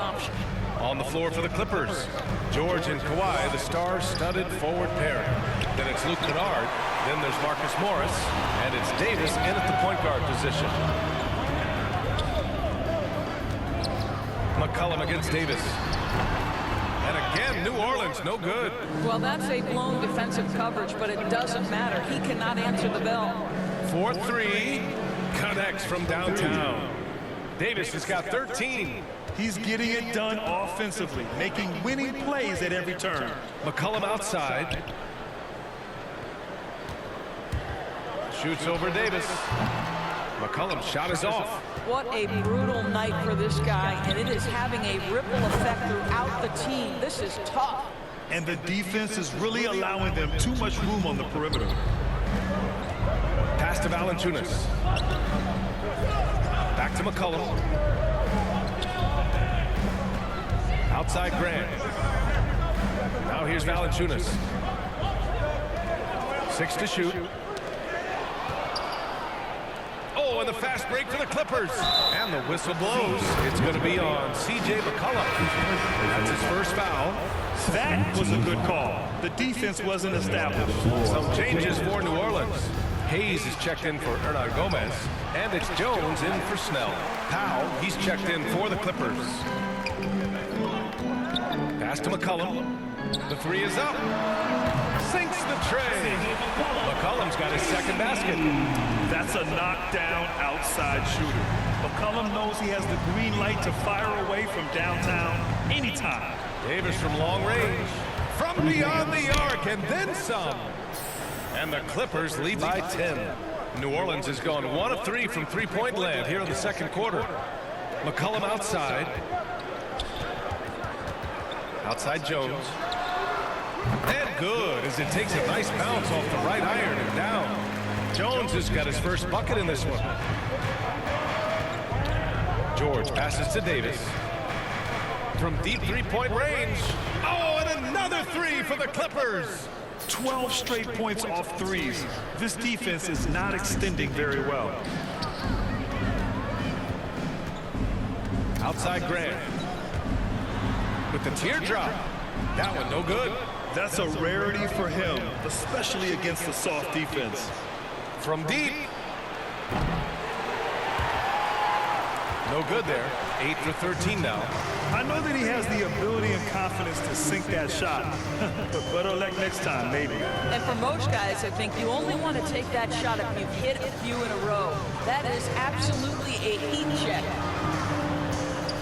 option. On the floor for the Clippers, George and Kawhi, the star-studded forward pairing. Then it's Luke Kennard, then there's Marcus Morris, and it's Davis in at the point guard position. McCollum against Davis. And again, New Orleans, no good. Well, that's a blown defensive coverage, but it doesn't matter. He cannot answer the bell. 4-3, connects from downtown. Davis has got 13. He's getting it done offensively, making winning plays at every turn. McCollum outside. Shoots over Davis. McCollum's shot is off. What a brutal night for this guy, and it is having a ripple effect throughout the team. This is tough. And the defense is really allowing them too much room on the perimeter. Pass to Valanciunas. Back to McCollum. Outside Grant. Now here's Valanciunas. 6 to shoot. Oh, and the fast break for the Clippers. And the whistle blows. It's going to be on C.J. McCollum. That's his first foul. That was a good call. The defense wasn't established. Some changes for New Orleans. Hayes is checked in for Hernan Gomez. And it's Jones in for Snell. Powell, he's checked in for the Clippers. Pass to McCollum. The three is up. Sinks the tray. McCollum's got his second basket. That's a knockdown outside shooter. McCollum knows he has the green light to fire away from downtown anytime. Davis from long range. From beyond the arc and then some. And the Clippers lead by 10. New Orleans has gone 1 of 3 from three-point land here in the second quarter. McCollum outside. Outside Jones. And good as it takes a nice bounce off the right iron and down. Jones has got his first bucket in this one. George passes to Davis. From deep three-point range. Oh, and another three for the Clippers. 12 straight points off threes. This defense is not extending very well. Outside Grant. With the teardrop. That one no good. That's a rarity for him, especially against the soft defense. From deep. No good there. 8 for 13 now. I know that he has the ability and confidence to sink that shot. But better luck next time, maybe. And for most guys, I think you only want to take that shot if you've hit a few in a row. That is absolutely a heat check.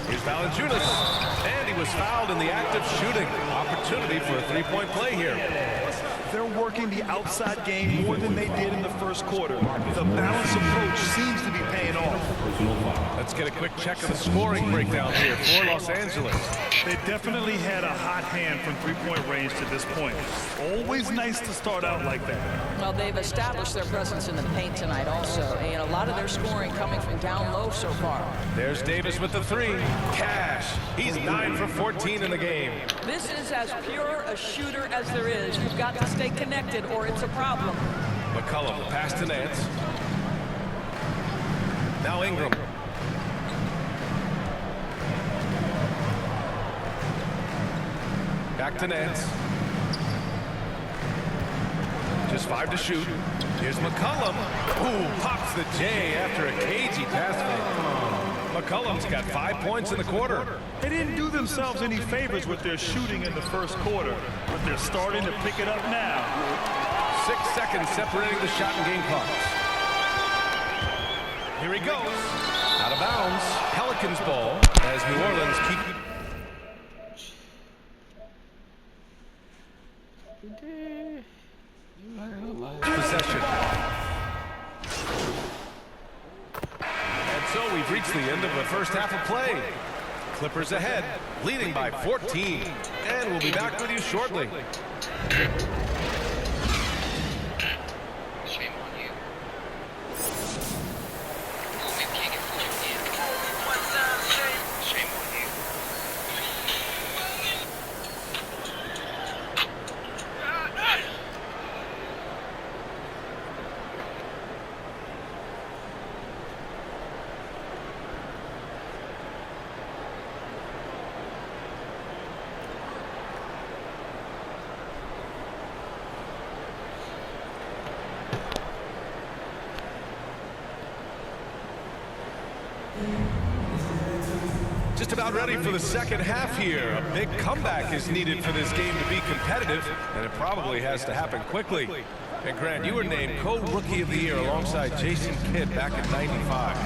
Here's Valanciunas. And he was fouled in the act of shooting. Opportunity for a three-point play here. They're working the outside game more than they did in the first quarter. The balanced approach seems to be paying off. Let's get a quick check of the scoring breakdown here for Los Angeles. They definitely had a hot hand from three-point range to this point. Always nice to start out like that. Well, they've established their presence in the paint tonight also, and a lot of their scoring coming from down low so far. There's Davis with the three. Cash. He's 9 for 14 in the game. This is as pure a shooter as there is. You've got to stay connected or it's a problem. McCollum, pass to Nance. Now Ingram. Back to Nance. Just 5 to shoot. Here's McCollum. Ooh, pops the J after a cagey pass fake. McCollum's got 5 points in the quarter. They didn't do themselves any favors with their shooting in the first quarter, but they're starting to pick it up now. 6 seconds separating the shot and game clocks. Here he goes. Out of bounds. Pelicans ball as New Orleans keep possession. And so we've reached the end of the first half of play. Clippers ahead, leading by 14. And we'll be back with you shortly. about ready for the second half here. A big comeback is needed for this game to be competitive, and it probably has to happen quickly. And Grant, you were named co-rookie of the year alongside Jason Kidd back in '95.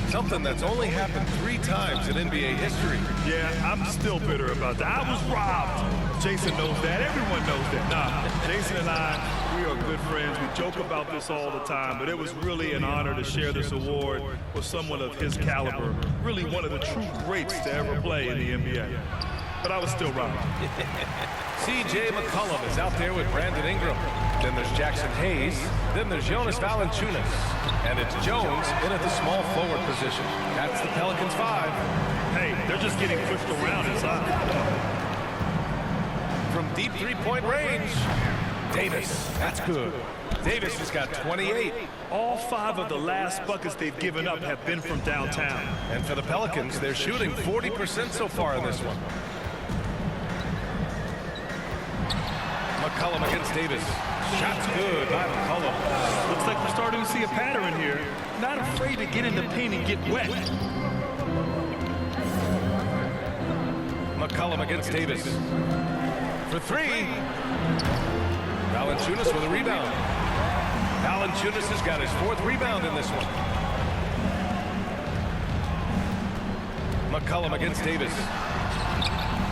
Something that's only happened 3 times in NBA history. Yeah, I'm still bitter about that. I was robbed. Jason knows that. Everyone knows that. Nah, Jason and I, we are good friends. We joke about this all the time, but it was really an honor to share this award with someone of his caliber. Really one of the true greats to ever play in the NBA. But I was still robbed. C.J. McCollum is out there with Brandon Ingram. Then there's Jackson Hayes. Then there's Jonas Valanciunas. And it's Jones in at the small forward position. That's the Pelicans 5. Hey, they're just getting pushed around inside. From deep three-point range, Davis. That's good. Davis has got 28. All 5 of the last buckets they've given up have been from downtown. And for the Pelicans, they're shooting 40% so far in this one. McCollum against Davis. Shot's good by McCollum. Looks like we're starting to see a pattern here. Not afraid to get in the paint and get wet. McCollum against Davis. For 3. Valanciunas with a rebound. Valanciunas has got his 4th rebound in this one. McCollum against Davis.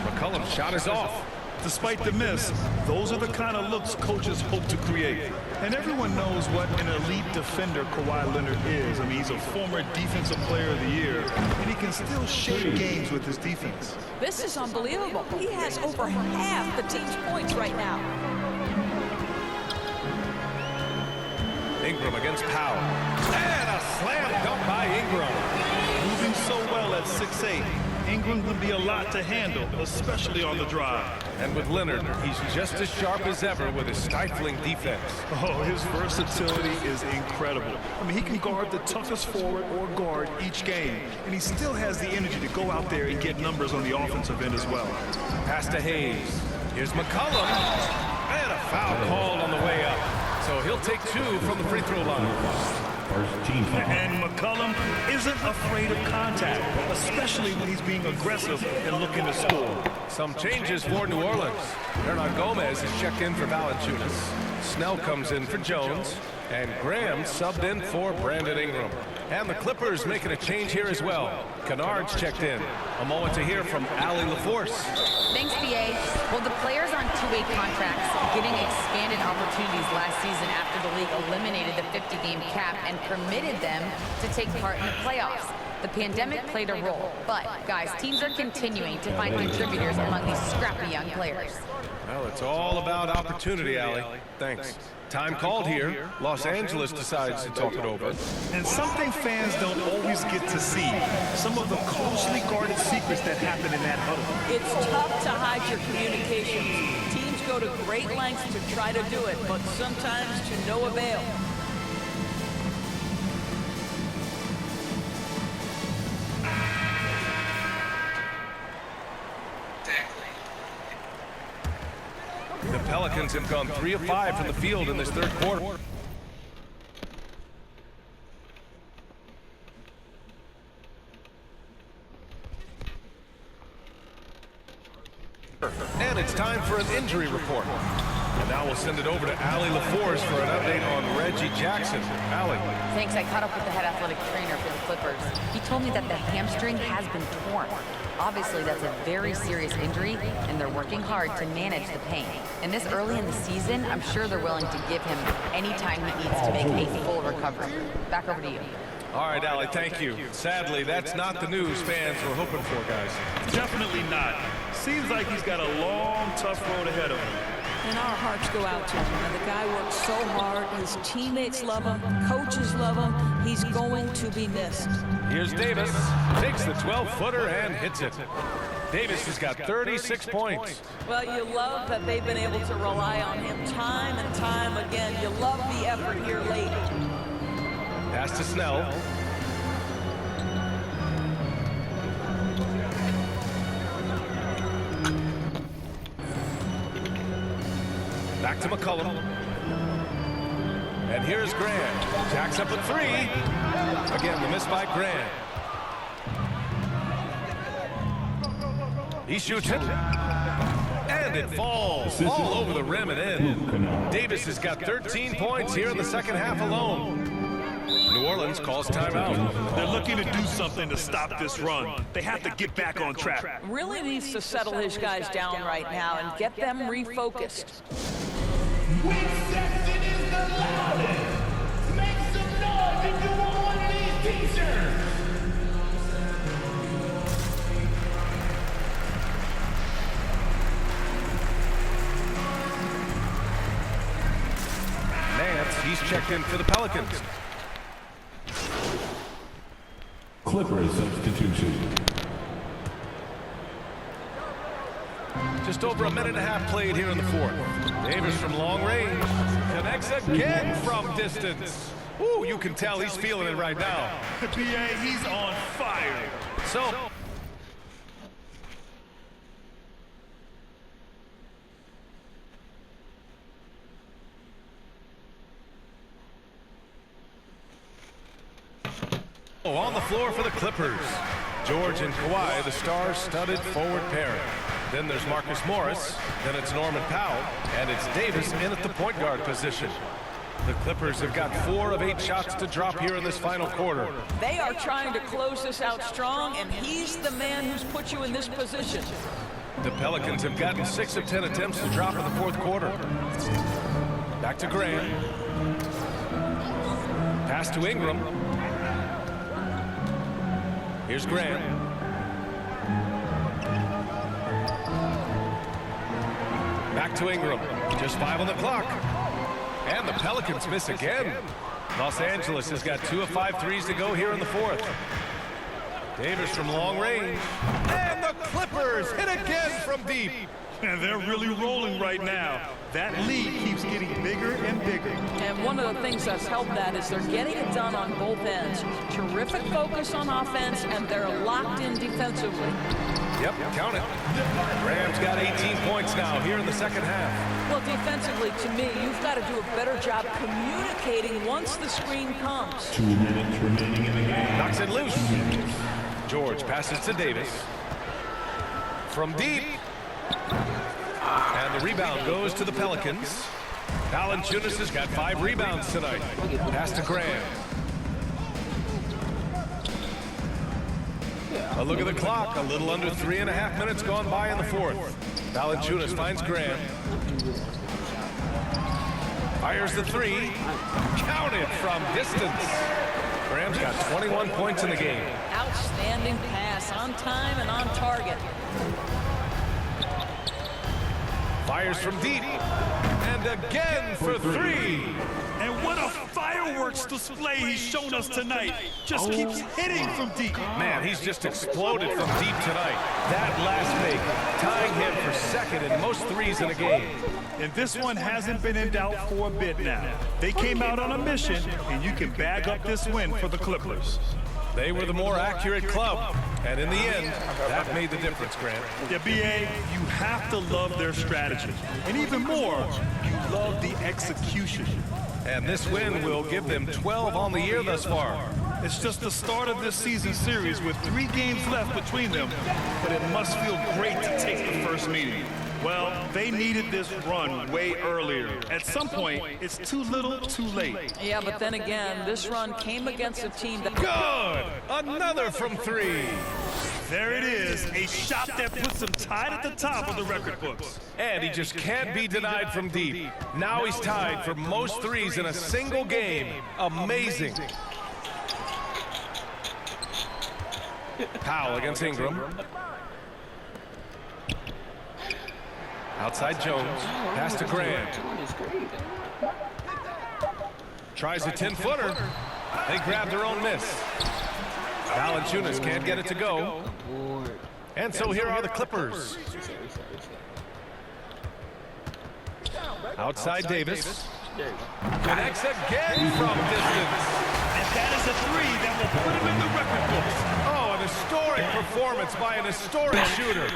McCollum's shot is off. Despite the miss, those are the kind of looks coaches hope to create. And everyone knows what an elite defender Kawhi Leonard is. I mean, he's a former Defensive Player of the Year, and he can still shape games with his defense. This is unbelievable. He has over half the team's points right now. Ingram against Powell. And a slam dunk by Ingram. Moving so well at 6'8", Ingram can be a lot to handle, especially on the drive. And with Leonard, he's just as sharp as ever with his stifling defense. Oh, his versatility is incredible. I mean, he can guard the toughest forward or guard each game, and he still has the energy to go out there and get numbers on the offensive end as well. Pass to Hayes. Here's McCollum. And a foul called on the way up. So he'll take 2 from the free throw line. And McCollum isn't afraid of contact, especially when he's being aggressive and looking to score. Some changes for New Orleans. Bernard Gomez is checked in for Valanciunas. Snell comes in for Jones. And Graham subbed in for Brandon Ingram. And the Clippers making a change here as well. Kennard's checked in. A moment to hear from Allie LaForce. Thanks, BA. Well, the players on 2-way contracts getting expanded opportunities last season after the league eliminated the 50-game cap and permitted them to take part in the playoffs. The pandemic played a role, but, guys, teams are continuing to find contributors among these scrappy young players. Well, it's all about opportunity, Allie. Thanks. Time called here. Los Angeles decides to talk it over. And something fans don't always get to see. Some of the closely guarded secrets that happen in that huddle. It's tough to hide your communications. Teams go to great lengths to try to do it, but sometimes to no avail. The Pelicans have gone 3 of 5 from the field in this third quarter. And it's time for an injury report. And now we'll send it over to Allie LaForce for an update on Reggie Jackson. Allie. Thanks. I caught up with the head athletic trainer for the Clippers. He told me that the hamstring has been torn. Obviously, that's a very serious injury, and they're working hard to manage the pain. And this early in the season, I'm sure they're willing to give him any time he needs to make a full recovery. Back over to you. All right, Allie, thank you. Sadly, that's not the news fans were hoping for, guys. Definitely not. Seems like he's got a long, tough road ahead of him. And our hearts go out to him. And the guy works so hard. His teammates love him. Coaches love him. He's going to be missed. Here's Davis. Takes the 12-footer and hits it. Davis has got 36 points. Well, you love that they've been able to rely on him time and time again. You love the effort here late. Pass to Snell. Back to McCollum. And here's Grant. Jacks up a 3. Again, the miss by Grant. He shoots it. And it falls all over the rim and in. Davis has got 13 points here in the second half alone. New Orleans calls timeout. They're looking to do something to stop this run. They have to get back on track. Really needs to settle his guys down right now and get them refocused. Sexton is the loudest. Make some noise if you want one of these t-shirts. Nance, he's checked in for the Pelicans. Clippers substitution. Just over a minute and a half played here in the fourth. Davis from long range connects again from distance. Ooh, you can tell he's feeling it right now. The PA, he's on fire. So, on the floor for the Clippers. George and Kawhi, the star-studded forward pairing. Then there's Marcus Morris, then it's Norman Powell, and it's Davis in at the point guard position. The Clippers have got 4 of 8 shots to drop here in this final quarter. They are trying to close this out strong, and he's the man who's put you in this position. The Pelicans have gotten 6 of 10 attempts to drop in the fourth quarter. Back to Graham. Pass to Ingram. Here's Graham. Back to Ingram. Just 5 on the clock. And the Pelicans miss again. Los Angeles has got 2 of 5 threes to go here in the fourth. Davis from long range. And the Clippers hit again from deep. And they're really rolling right now. That lead keeps getting bigger and bigger. And one of the things that's helped that is they're getting it done on both ends. Terrific focus on offense, and they're locked in defensively. Yep, count it. Graham's got 18 points now here in the second half. Well, defensively, to me, you've got to do a better job communicating once the screen comes. 2 minutes remaining in the game. Knocks it loose. George passes to Davis. From deep. And the rebound goes to the Pelicans. Valanciunas has got 5 rebounds tonight. Pass to Graham. A look at the clock. A little under 3.5 minutes gone by in the fourth. Valanciunas finds Graham. Fires the 3. Counted from distance. Graham's got 21 points in the game. Outstanding pass, on time and on target. Fires from deep. And again for 3. And what a fireworks display he's shown us tonight. Just keeps hitting from deep. Man, he's just exploded from deep tonight. That last make, tying him for second in most threes in a game. And this one hasn't been in doubt for a bit now. They came out on a mission, and you can bag up this win for the Clippers. They were the more accurate club. And in the end, that made the difference, Grant. Yeah, BA, you have to love their strategy. And even more, you love the execution. And this win will give them 12 on the year thus far. It's just the start of this season series with 3 games left between them, but it must feel great to take the first meeting. Well, they needed this run way earlier. At some point, it's too little, too late. Yeah, but then again, this run came against a team that... Good! Another from 3. There it is, a shot that puts him tied at the top of the record books. And he just can't be denied from deep. Now he's tied for most threes in a single game. Amazing. Powell against Ingram. Outside Jones. Pass to Graham. Tries a 10-footer. They grab their own miss. Valanciunas can't get it to go. And so here are the Clippers. Outside Davis. Connects again from distance. And that is a 3 that will put him in the record books. Oh, an historic performance by an historic shooter.